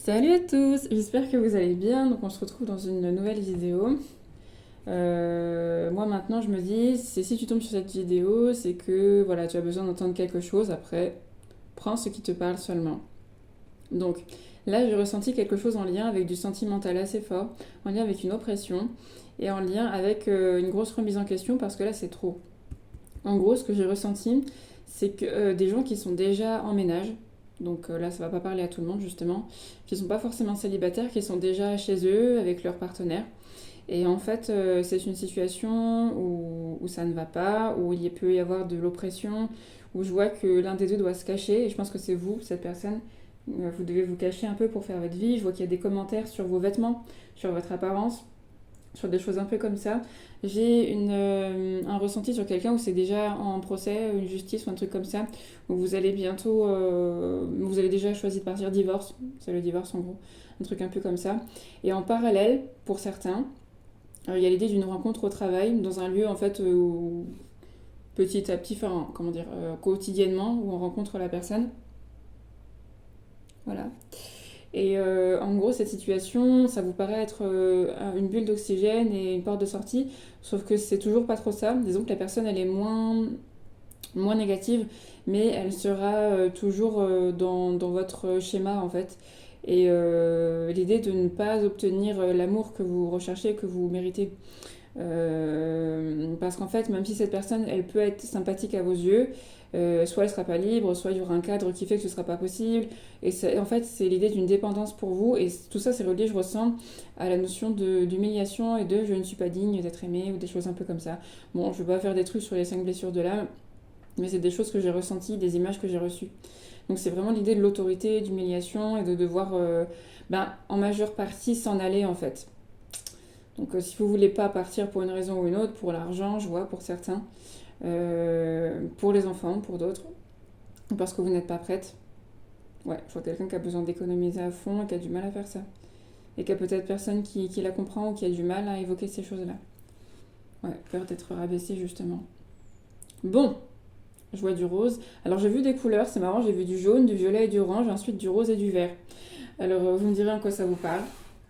Salut à tous, j'espère que vous allez bien. Donc on se retrouve dans une nouvelle vidéo. Moi maintenant je me dis, c'est si tu tombes sur cette vidéo, c'est que voilà, tu as besoin d'entendre quelque chose. Après, prends ce qui te parle seulement. Donc là j'ai ressenti quelque chose en lien avec du sentimental assez fort, en lien avec une oppression et en lien avec une grosse remise en question parce que là c'est trop. En gros, ce que j'ai ressenti, c'est que des gens qui sont déjà en ménage, donc là ça va pas parler à tout le monde justement, qui sont pas forcément célibataires, qui sont déjà chez eux avec leur partenaire. Et en fait, c'est une situation où ça ne va pas, où il peut y avoir de l'oppression, où je vois que l'un des deux doit se cacher, et je pense que c'est vous, cette personne. Vous devez vous cacher un peu pour faire votre vie. Je vois qu'il y a des commentaires sur vos vêtements, sur votre apparence, sur des choses un peu comme ça. J'ai un ressenti sur quelqu'un où c'est déjà en procès, une justice ou un truc comme ça, où vous allez bientôt, vous avez déjà choisi de partir divorce, c'est le divorce en gros, un truc un peu comme ça. Et en parallèle, pour certains, il y a l'idée d'une rencontre au travail, dans un lieu en fait où petit à petit, enfin comment dire, quotidiennement, où on rencontre la personne. Voilà. Et en gros, cette situation, ça vous paraît être une bulle d'oxygène et une porte de sortie, sauf que c'est toujours pas trop ça. Disons que la personne, elle est moins négative, mais elle sera toujours dans votre schéma en fait. Et l'idée de ne pas obtenir l'amour que vous recherchez, que vous méritez. Parce qu'en fait, même si cette personne, elle peut être sympathique à vos yeux, soit elle sera pas libre, soit il y aura un cadre qui fait que ce sera pas possible. Et en fait, c'est l'idée d'une dépendance pour vous. Et tout ça, c'est relié, je ressens, à la notion d'humiliation et de je ne suis pas digne d'être aimé ou des choses un peu comme ça. Bon, je vais pas faire des trucs sur les 5 blessures de l'âme, mais c'est des choses que j'ai ressenties, des images que j'ai reçues. Donc c'est vraiment l'idée de l'autorité, d'humiliation et de devoir, en majeure partie, s'en aller en fait. Donc si vous voulez pas partir pour une raison ou une autre, pour l'argent, je vois pour certains, pour les enfants, pour d'autres, ou parce que vous n'êtes pas prête. Ouais, je vois quelqu'un qui a besoin d'économiser à fond et qui a du mal à faire ça. Et qui a peut-être personne qui la comprend ou qui a du mal à évoquer ces choses-là. Ouais, peur d'être rabaissé justement. Bon, je vois du rose. Alors j'ai vu des couleurs, c'est marrant, j'ai vu du jaune, du violet et du orange, ensuite du rose et du vert. Alors vous me direz en quoi ça vous parle.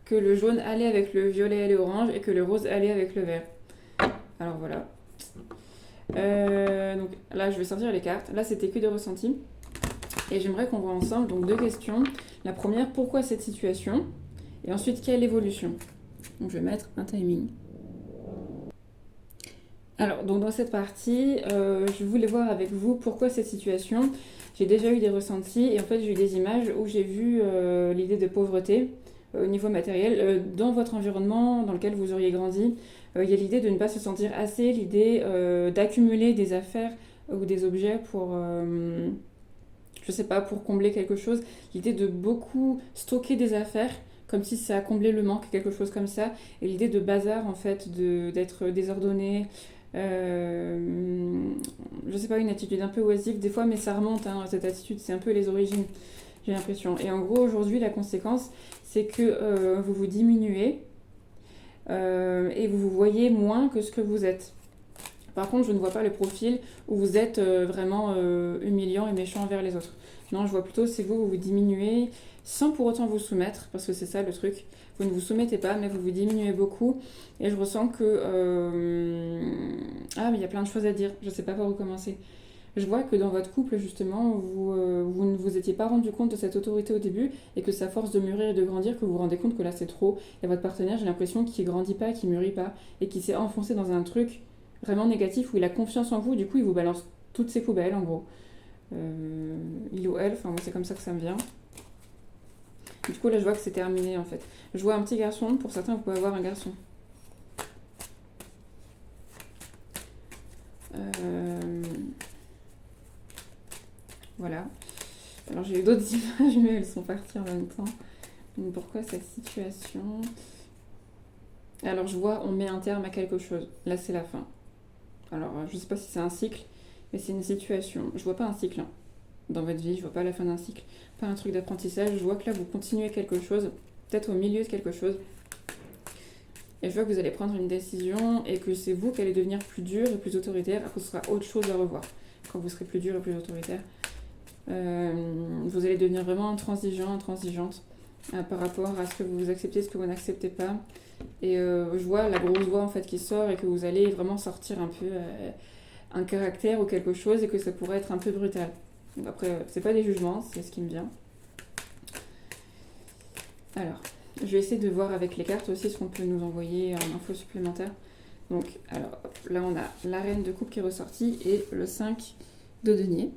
Que le jaune allait avec le violet et l'orange et que le rose allait avec le vert. Alors voilà. Donc là, je vais sortir les cartes. Là, c'était que des ressentis. Et j'aimerais qu'on voit ensemble donc deux questions. La première, pourquoi cette situation? Et ensuite, quelle évolution? Donc je vais mettre un timing. Alors, donc dans cette partie, je voulais voir avec vous pourquoi cette situation. J'ai déjà eu des ressentis et en fait, j'ai eu des images où j'ai vu l'idée de pauvreté au niveau matériel. Dans votre environnement dans lequel vous auriez grandi, il y a l'idée de ne pas se sentir assez, l'idée d'accumuler des affaires ou des objets pour, je sais pas, pour combler quelque chose. L'idée de beaucoup stocker des affaires comme si ça comblait le manque, quelque chose comme ça. Et l'idée de bazar, en fait, d'être désordonné. Je sais pas, une attitude un peu oisive des fois, mais ça remonte, hein, cette attitude, c'est un peu les origines, j'ai l'impression. Et en gros, aujourd'hui, la conséquence, c'est que vous vous diminuez et vous vous voyez moins que ce que vous êtes. Par contre, je ne vois pas le profil où vous êtes vraiment humiliant et méchant envers les autres. Non, je vois plutôt c'est vous vous diminuez sans pour autant vous soumettre, parce que c'est ça le truc. Vous ne vous soumettez pas, mais vous vous diminuez beaucoup. Et je ressens que... Ah, mais il y a plein de choses à dire. Je ne sais pas par où commencer. Je vois que dans votre couple, justement, vous ne vous étiez pas rendu compte de cette autorité au début et que c'est à force de mûrir et de grandir que vous vous rendez compte que là, c'est trop. Et votre partenaire, j'ai l'impression qu'il grandit pas, qu'il mûrit pas et qu'il s'est enfoncé dans un truc vraiment négatif où il a confiance en vous, du coup il vous balance toutes ses poubelles en gros. Il ou elle, enfin moi c'est comme ça que ça me vient. Du coup là je vois que c'est terminé en fait. Je vois un petit garçon, pour certains vous pouvez avoir un garçon. Voilà. Alors j'ai eu d'autres images mais elles sont parties en même temps. Donc pourquoi cette situation? Alors je vois on met un terme à quelque chose. Là c'est la fin. Alors je sais pas si c'est un cycle, mais c'est une situation. Je vois pas un cycle, hein. Dans votre vie, je vois pas la fin d'un cycle, pas un truc d'apprentissage, je vois que là vous continuez quelque chose, peut-être au milieu de quelque chose, et je vois que vous allez prendre une décision et que c'est vous qui allez devenir plus dur et plus autoritaire, que ce sera autre chose à revoir quand vous serez plus dur et plus autoritaire. Vous allez devenir vraiment intransigeant, intransigeante, par rapport à ce que vous acceptez, ce que vous n'acceptez pas. Et je vois la grosse voix en fait qui sort et que vous allez vraiment sortir un peu un caractère ou quelque chose et que ça pourrait être un peu brutal. Donc après, c'est pas des jugements, c'est ce qui me vient. Alors, je vais essayer de voir avec les cartes aussi ce qu'on peut nous envoyer en info supplémentaire. Donc, alors, là on a la reine de coupe qui est ressortie et le 5 de denier.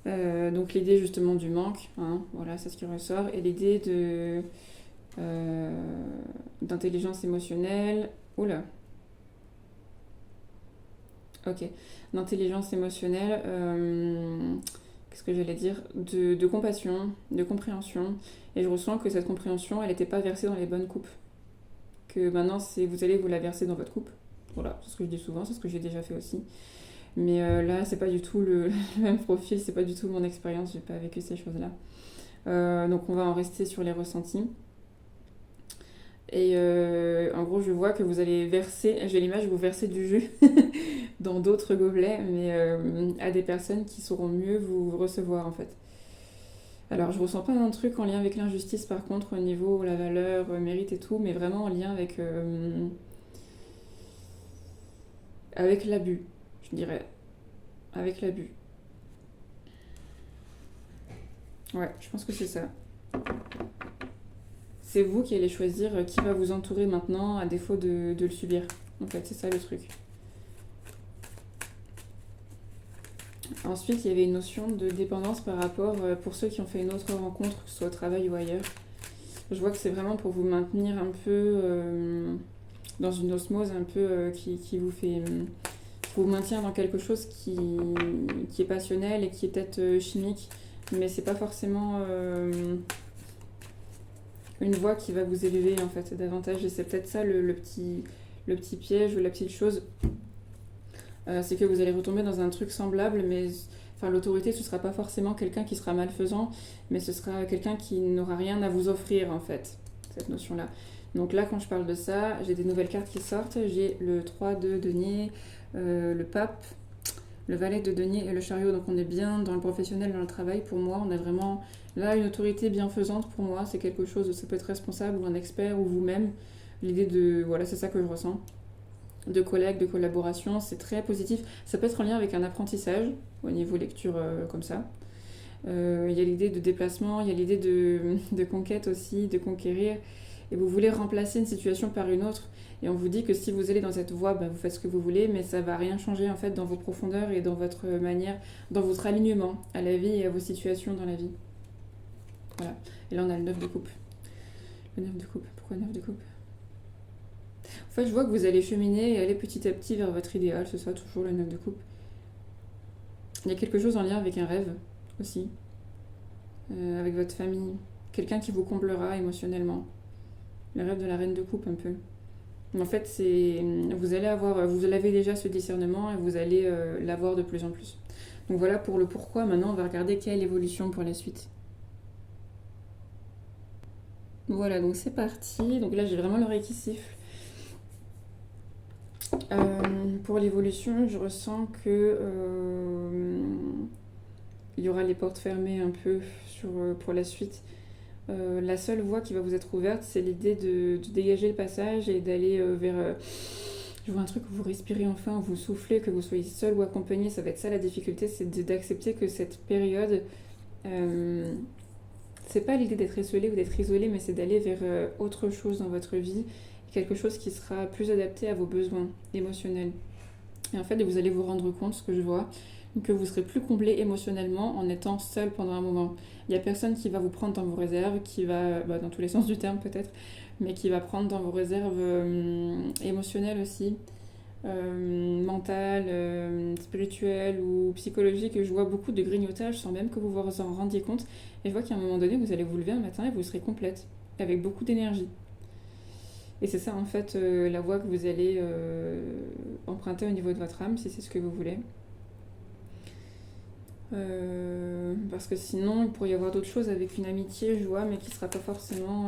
Donc l'idée justement du manque, hein, voilà, c'est ce qui ressort, et l'idée de d'intelligence émotionnelle. Oula. Ok. D'intelligence émotionnelle. Qu'est-ce que j'allais dire, de compassion, de compréhension. Et je ressens que cette compréhension, elle n'était pas versée dans les bonnes coupes. Que maintenant, vous allez vous la verser dans votre coupe. Voilà, c'est ce que je dis souvent, c'est ce que j'ai déjà fait aussi. Mais là, c'est pas du tout le même profil, c'est pas du tout mon expérience, j'ai pas vécu ces choses-là. Donc on va en rester sur les ressentis. Et en gros, je vois que vous allez verser, j'ai l'image, vous versez du jus dans d'autres gobelets, mais à des personnes qui sauront mieux vous recevoir en fait. Alors, je ressens pas un truc en lien avec l'injustice par contre, au niveau la valeur, mérite et tout, mais vraiment en lien avec l'abus, je dirais. Avec l'abus. Ouais, je pense que c'est ça. C'est vous qui allez choisir qui va vous entourer maintenant à défaut de le subir. En fait, c'est ça le truc. Ensuite, il y avait une notion de dépendance par rapport, pour ceux qui ont fait une autre rencontre, que ce soit au travail ou ailleurs. Je vois que c'est vraiment pour vous maintenir un peu dans une osmose un peu qui vous fait... qui vous maintient dans quelque chose qui est passionnel et qui est peut-être chimique, mais c'est pas forcément une voie qui va vous élever en fait davantage. Et c'est peut-être ça le petit piège ou la petite chose. C'est que vous allez retomber dans un truc semblable, mais enfin, l'autorité, ce sera pas forcément quelqu'un qui sera malfaisant, mais ce sera quelqu'un qui n'aura rien à vous offrir, en fait, cette notion-là. Donc là, quand je parle de ça, j'ai des nouvelles cartes qui sortent. J'ai le 3 de denier, le pape, le valet de denier et le chariot. Donc on est bien dans le professionnel, dans le travail. Pour moi, on a vraiment là une autorité bienfaisante. Pour moi, c'est quelque chose, ça peut être responsable ou un expert ou vous-même. L'idée de, voilà, c'est ça que je ressens. De collègues, de collaboration, c'est très positif. Ça peut être en lien avec un apprentissage, au niveau lecture comme ça. Il y a l'idée de déplacement, il y a l'idée de conquête aussi, de conquérir. Et vous voulez remplacer une situation par une autre. Et on vous dit que si vous allez dans cette voie, vous faites ce que vous voulez, mais ça va rien changer en fait dans vos profondeurs et dans votre manière, dans votre alignement à la vie et à vos situations dans la vie. Voilà. Et là on a le 9 de coupe. Le 9 de coupe. Pourquoi 9 de coupe ? En fait, je vois que vous allez cheminer et aller petit à petit vers votre idéal, ce sera toujours le 9 de coupe. Il y a quelque chose en lien avec un rêve aussi, avec votre famille, quelqu'un qui vous comblera émotionnellement. Le rêve de la reine de coupe un peu. En fait, vous avez déjà ce discernement et vous allez l'avoir de plus en plus. Donc voilà pour le pourquoi. Maintenant, on va regarder quelle évolution pour la suite. Voilà, donc c'est parti. Donc là, j'ai vraiment l'oreille qui siffle. Pour l'évolution, je ressens que il y aura les portes fermées un peu pour la suite. La seule voie qui va vous être ouverte, c'est l'idée de dégager le passage et d'aller vers... je vois un truc où vous respirez enfin, où vous soufflez, que vous soyez seul ou accompagné. Ça va être ça la difficulté, c'est d'accepter que cette période... c'est pas l'idée d'être esselé ou d'être isolé, mais c'est d'aller vers autre chose dans votre vie. Quelque chose qui sera plus adapté à vos besoins émotionnels. Et en fait, vous allez vous rendre compte, ce que je vois, que vous serez plus comblé émotionnellement en étant seul pendant un moment. Il n'y a personne qui va vous prendre dans vos réserves, qui va, dans tous les sens du terme peut-être, mais qui va prendre dans vos réserves émotionnelles aussi, mentales, spirituelles ou psychologiques. Je vois beaucoup de grignotage sans même que vous vous en rendiez compte. Et je vois qu'à un moment donné, vous allez vous lever un matin et vous serez complète, avec beaucoup d'énergie. Et c'est ça en fait la voie que vous allez emprunter au niveau de votre âme, si c'est ce que vous voulez. Parce que sinon, il pourrait y avoir d'autres choses avec une amitié, je vois, mais qui ne sera pas forcément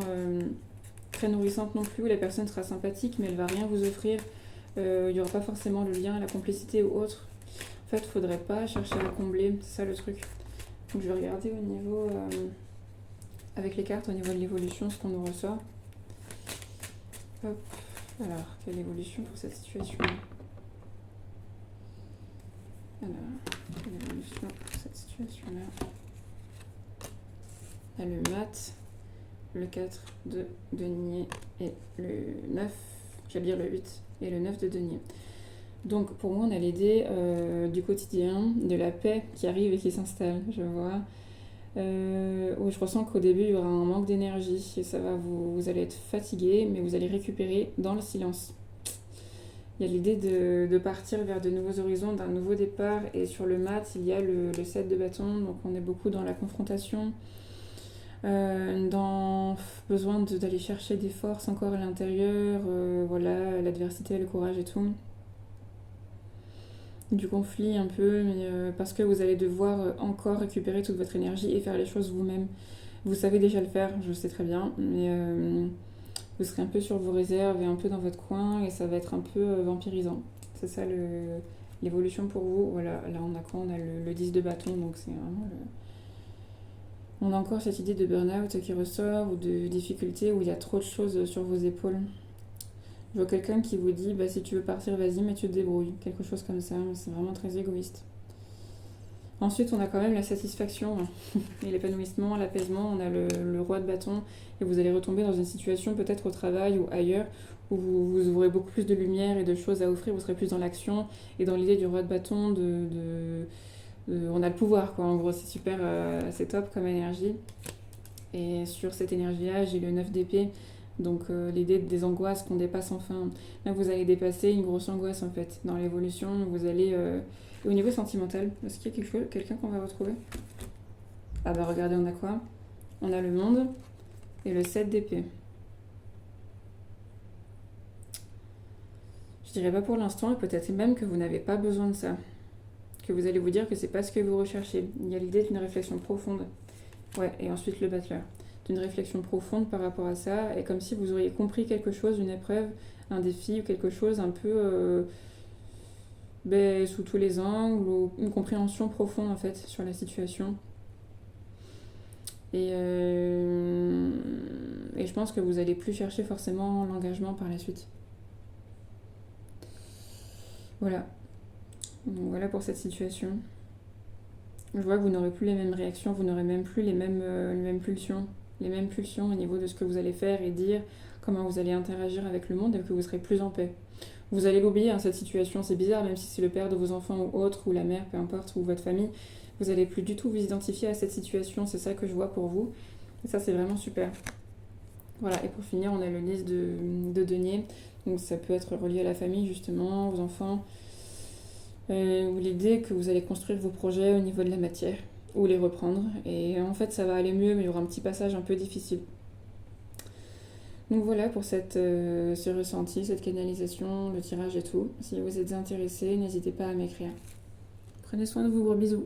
très nourrissante non plus. La personne sera sympathique, mais elle ne va rien vous offrir. Il n'y aura pas forcément le lien, la complicité ou autre. En fait, il ne faudrait pas chercher à combler, c'est ça le truc. Donc je vais regarder au niveau avec les cartes au niveau de l'évolution, ce qu'on nous ressort. Hop. Alors, quelle évolution pour cette situation-là? Alors, quelle évolution pour cette situation-là? Là, le mat, le 4 de denier et le 9, j'allais dire le 8 et le 9 de denier. Donc pour moi on a les dés du quotidien, de la paix qui arrive et qui s'installe, je vois. Où je ressens qu'au début il y aura un manque d'énergie et ça va vous allez être fatigué, mais vous allez récupérer dans le silence. Il y a l'idée de partir vers de nouveaux horizons, d'un nouveau départ, et sur le mat il y a le 7 de bâton, donc on est beaucoup dans la confrontation, dans besoin d'aller chercher des forces encore à l'intérieur, voilà, l'adversité, le courage et tout. Du conflit un peu, mais parce que vous allez devoir encore récupérer toute votre énergie et faire les choses vous-même. Vous savez déjà le faire, je sais très bien, mais vous serez un peu sur vos réserves et un peu dans votre coin et ça va être un peu vampirisant. C'est ça l'évolution pour vous. Voilà, là on a quoi? On a le 10 de bâton, donc c'est vraiment le... On a encore cette idée de burn-out qui ressort ou de difficulté où il y a trop de choses sur vos épaules. Je vois quelqu'un qui vous dit si tu veux partir, vas-y, mais tu te débrouilles. Quelque chose comme ça, c'est vraiment très égoïste. Ensuite, on a quand même la satisfaction et l'épanouissement, l'apaisement. On a le roi de bâton et vous allez retomber dans une situation peut-être au travail ou ailleurs où vous aurez beaucoup plus de lumière et de choses à offrir. Vous serez plus dans l'action et dans l'idée du roi de bâton on a le pouvoir, quoi. En gros, c'est super, c'est top comme énergie. Et sur cette énergie-là, j'ai le 9 d'épée. Donc l'idée des angoisses qu'on dépasse enfin. Là, vous allez dépasser une grosse angoisse en fait. Dans l'évolution, vous allez... Et au niveau sentimental, est-ce qu'il y a quelqu'un qu'on va retrouver? Ah bah regardez, on a quoi? On a le monde et le 7 d'épée. Je dirais pas pour l'instant, et peut-être même que vous n'avez pas besoin de ça. Que vous allez vous dire que c'est pas ce que vous recherchez. Il y a l'idée d'une réflexion profonde. Ouais, et ensuite le battleur. D'une réflexion profonde par rapport à ça, et comme si vous auriez compris quelque chose, une épreuve, un défi ou quelque chose un peu sous tous les angles, ou une compréhension profonde en fait sur la situation. Et je pense que vous allez plus chercher forcément l'engagement par la suite. Voilà. Donc voilà pour cette situation. Je vois que vous n'aurez plus les mêmes réactions, vous n'aurez même plus les mêmes pulsions. Les mêmes pulsions au niveau de ce que vous allez faire et dire, comment vous allez interagir avec le monde et que vous serez plus en paix. Vous allez l'oublier, cette situation, c'est bizarre, même si c'est le père de vos enfants ou autre, ou la mère, peu importe, ou votre famille, vous n'allez plus du tout vous identifier à cette situation, c'est ça que je vois pour vous. Et ça, c'est vraiment super. Voilà, et pour finir, on a le 10 de denier, donc ça peut être relié à la famille, justement, aux enfants, ou l'idée que vous allez construire vos projets au niveau de la matière, ou les reprendre, et en fait ça va aller mieux, mais il y aura un petit passage un peu difficile. Donc voilà pour ce ressenti, cette canalisation, le tirage et tout. Si vous êtes intéressé, n'hésitez pas à m'écrire. Prenez soin de vous, gros bisous.